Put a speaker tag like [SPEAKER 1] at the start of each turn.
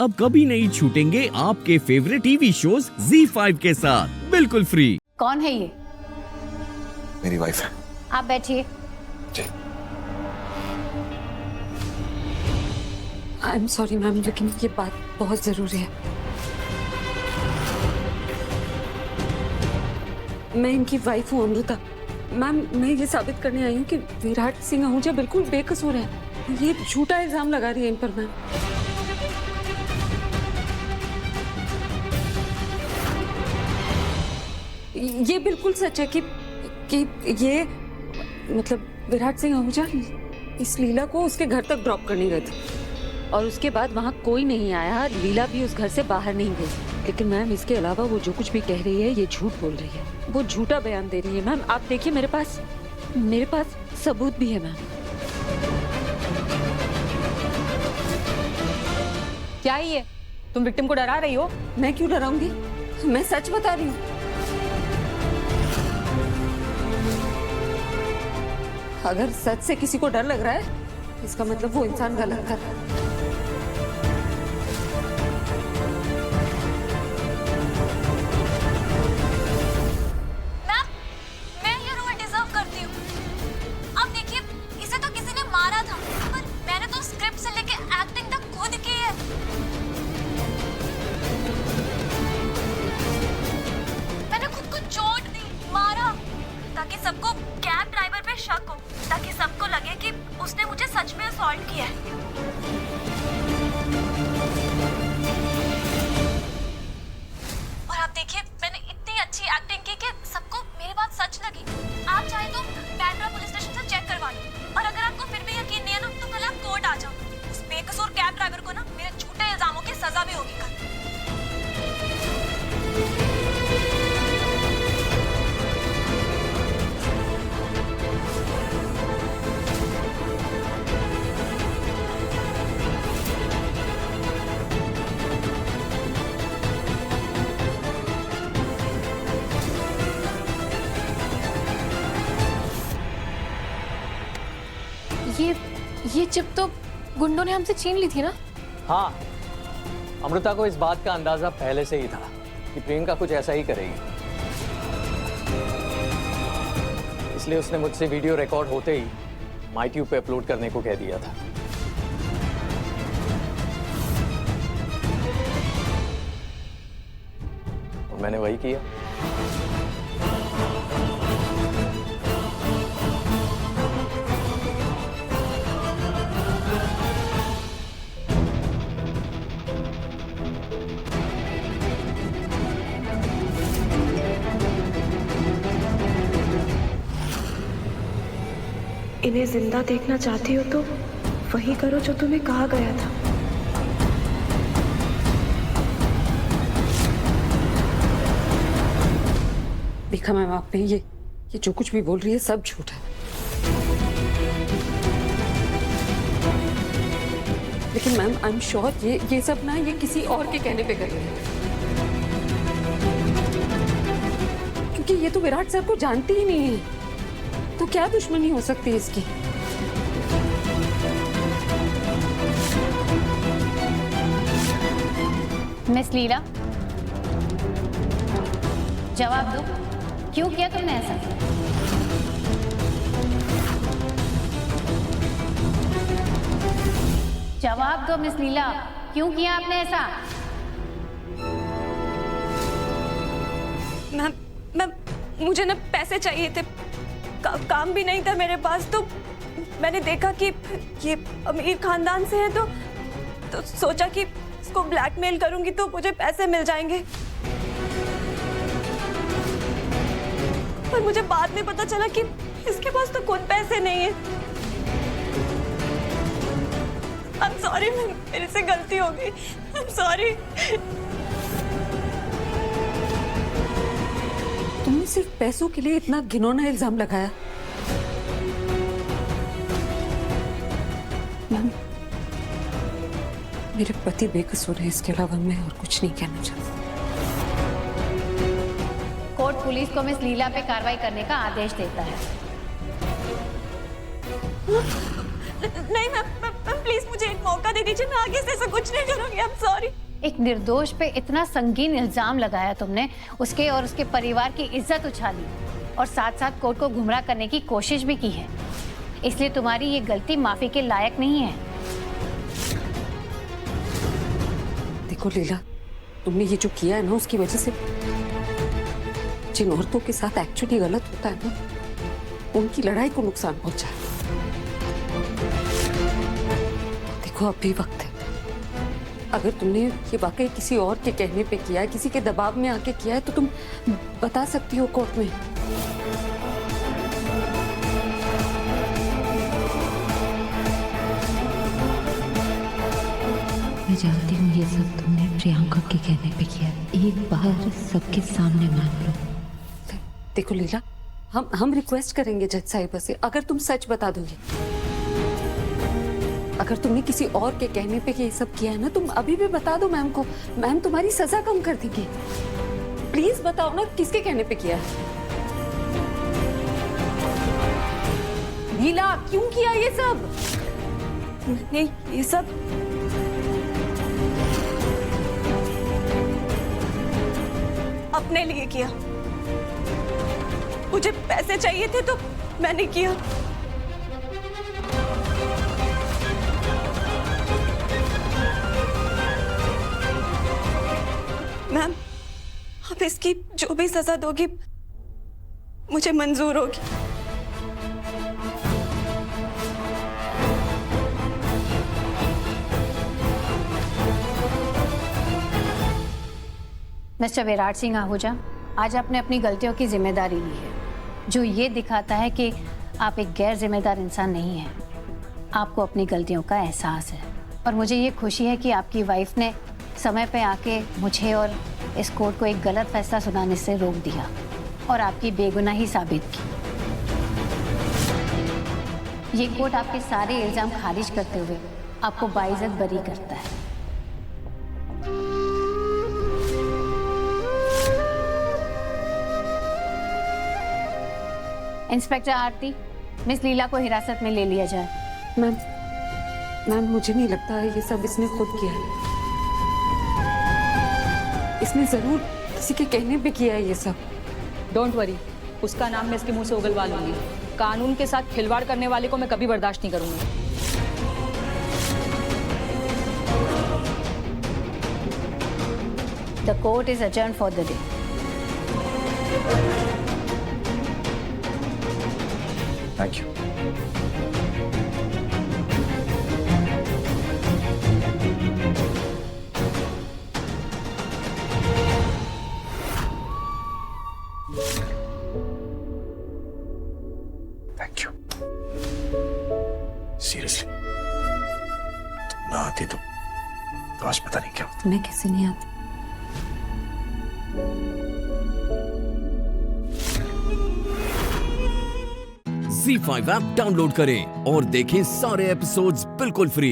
[SPEAKER 1] अब कभी नहीं छूटेंगे आपके फेवरेट टीवी शोज ZEE5 के साथ बिल्कुल फ्री।
[SPEAKER 2] कौन है ये?
[SPEAKER 3] मेरी वाइफ है।
[SPEAKER 2] आप बैठिए।
[SPEAKER 3] जी।
[SPEAKER 4] आई एम सॉरी मैम, लेकिन ये बात बहुत जरूरी है। मैं इनकी वाइफ हूँ अमृता। मैम, मैं ये साबित करने आई हूँ कि विराट सिंह आहूजा बिल्कुल बेकसूर है। ये झूठा इल्जाम लगा रही है इन पर मैम। ये बिल्कुल सच है कि ये मतलब विराट सिंह आहूजा इस लीला को उसके घर तक ड्रॉप करने गए थे और उसके बाद वहाँ कोई नहीं आया। लीला भी उस घर से बाहर नहीं गई। लेकिन मैम, इसके अलावा वो जो कुछ भी कह रही है ये झूठ बोल रही है। वो झूठा बयान दे रही है मैम। आप देखिए, मेरे पास सबूत भी है मैम।
[SPEAKER 2] क्या है ये? तुम विक्टिम को डरा रही हो?
[SPEAKER 4] मैं क्यों डराऊंगी? मैं सच बता रही हूँ। अगर सच से किसी को डर लग रहा है, इसका मतलब वो इंसान गलत कर रहा है।
[SPEAKER 5] मैं ये रोल डिजर्व करती हूँ। अब देखिए, इसे तो किसी ने मारा था, पर मैंने तो स्क्रिप्ट से लेके एक्टिंग तक खुद की है। मैंने खुद को चोट दी, मारा, ताकि सबको कैब ड्राइवर पे शक हो, ताकि सबको लगे कि उसने मुझे सच में असॉल्ट किया है। और आप देखिए, मैंने इतनी अच्छी एक्टिंग की कि सबको मेरी बात सच लगी। आप चाहे तो बैंड्रा पुलिस स्टेशन से चेक करवा लो, और अगर आपको फिर भी यकीन नहीं है ना, तो कल आप कोर्ट आ जाओ। उस बेकसूर कैब ड्राइवर को ना मेरे झूठे इल्जामों की सजा भी होगी कल।
[SPEAKER 6] ये चिप तो गुंडों ने हमसे छीन ली थी ना?
[SPEAKER 7] हाँ, अमृता को इस बात का अंदाजा पहले से ही था कि प्रियंका कुछ ऐसा ही करेगी। इसलिए उसने मुझसे वीडियो रिकॉर्ड होते ही MyTube पे अपलोड करने को कह दिया था। और मैंने वही किया।
[SPEAKER 8] इन्हें जिंदा देखना चाहती हो तो वही करो जो तुम्हें कहा गया था।
[SPEAKER 4] देखा मैम, आप पे ये जो कुछ भी बोल रही है सब झूठ है। लेकिन मैम, आई एम श्योर ये सब ना ये किसी और के कहने पे कर रही है, क्योंकि ये तो विराट सर को जानती ही नहीं है। तो क्या दुश्मनी हो सकती है इसकी?
[SPEAKER 2] मिस लीला, जवाब दो, क्यों किया तुमने ऐसा? जवाब दो मिस लीला, क्यों किया आपने ऐसा?
[SPEAKER 5] मैम, मुझे ना पैसे चाहिए थे, काम भी नहीं था मेरे पास। तो मैंने देखा कि ये अमीर खानदान से है, तो सोचा कि इसको ब्लैकमेल करूंगी तो मुझे पैसे मिल जाएंगे। पर मुझे बाद में पता चला कि इसके पास तो खुद पैसे नहीं है। आई एम सॉरी मैम, मेरे से गलती हो गई। I am sorry.
[SPEAKER 4] तुमने सिर्फ पैसों के लिए इतना घिनौना इल्जाम लगाया? मैम, मेरे पति बेकसूर है, इसके अलावा मैं और कुछ नहीं कहना चाहती।
[SPEAKER 2] कोर्ट पुलिस को मिस लीला पे कार्रवाई करने का आदेश देता है।
[SPEAKER 5] नहीं मैम, प्लीज मुझे एक मौका दे दीजिए, मैं आगे से ऐसा कुछ नहीं करूंगी। I am sorry.
[SPEAKER 2] एक निर्दोष पे इतना संगीन इल्जाम लगाया तुमने, उसके और उसके परिवार की इज्जत उछाली और साथ साथ कोर्ट को गुमराह करने की कोशिश भी की है। इसलिए तुम्हारी ये गलती माफी के लायक नहीं है।
[SPEAKER 4] देखो लीला, तुमने ये जो किया है ना, उसकी वजह से जिन औरतों के साथ एक्चुअली गलत होता है ना, उनकी लड़ाई को नुकसान पहुंचा है। देखो अब भी वक्त है। अगर तुमने ये वाकई किसी और के कहने पे किया है, किसी के दबाव में आके किया है, तो तुम बता सकती हो कोर्ट में।
[SPEAKER 9] मैं जानती हूँ ये सब तुमने प्रियंका के कहने पे किया है। एक बार सबके सामने मान लो।
[SPEAKER 4] देखो लीला, हम रिक्वेस्ट करेंगे जज साहिबा से, अगर तुम सच बता दोगे, अगर तुमने किसी और के कहने पे ये सब किया है ना, तुम अभी भी बता दो मैम को। मैम तुम्हारी सजा कम कर देंगे। प्लीज बताओ ना किसके कहने पे किया है। लीला, क्यों किया ये सब?
[SPEAKER 5] नहीं, ये सब अपने लिए किया। मुझे पैसे चाहिए थे तो मैंने किया। मैम, आप इसकी जो भी सजा दोगी मुझे मंजूर होगी।
[SPEAKER 2] मिस्टर विराट सिंह आहूजा, आज आपने अपनी गलतियों की जिम्मेदारी ली है, जो ये दिखाता है कि आप एक गैर जिम्मेदार इंसान नहीं हैं। आपको अपनी गलतियों का एहसास है और मुझे ये खुशी है कि आपकी वाइफ ने समय पे आके मुझे और इस कोर्ट को एक गलत फैसला सुनाने से रोक दिया और आपकी बेगुनाही साबित की। ये कोर्ट आपके सारे इल्जाम खारिज करते हुए आपको बाइज्जत बरी करता है। इंस्पेक्टर आरती, मिस लीला को हिरासत में ले लिया जाए।
[SPEAKER 4] मैम, मुझे नहीं लगता है ये सब इसने खुद किया है। इसने जरूर किसी के कहने पे किया है ये सब।
[SPEAKER 10] डोंट वरी, उसका नाम मैं इसके मुंह से उगलवा लूंगी। कानून के साथ खिलवाड़ करने वाले को मैं कभी बर्दाश्त नहीं करूंगी।
[SPEAKER 2] The court is adjourned for the day.
[SPEAKER 3] Thank you. Thank you. Seriously, तुम ना आती तो आज पता नहीं क्या होता।
[SPEAKER 4] तुम्हें कैसे नहीं आती?
[SPEAKER 1] Z5 ऐप डाउनलोड करें और देखें सारे एपिसोड्स बिल्कुल फ्री।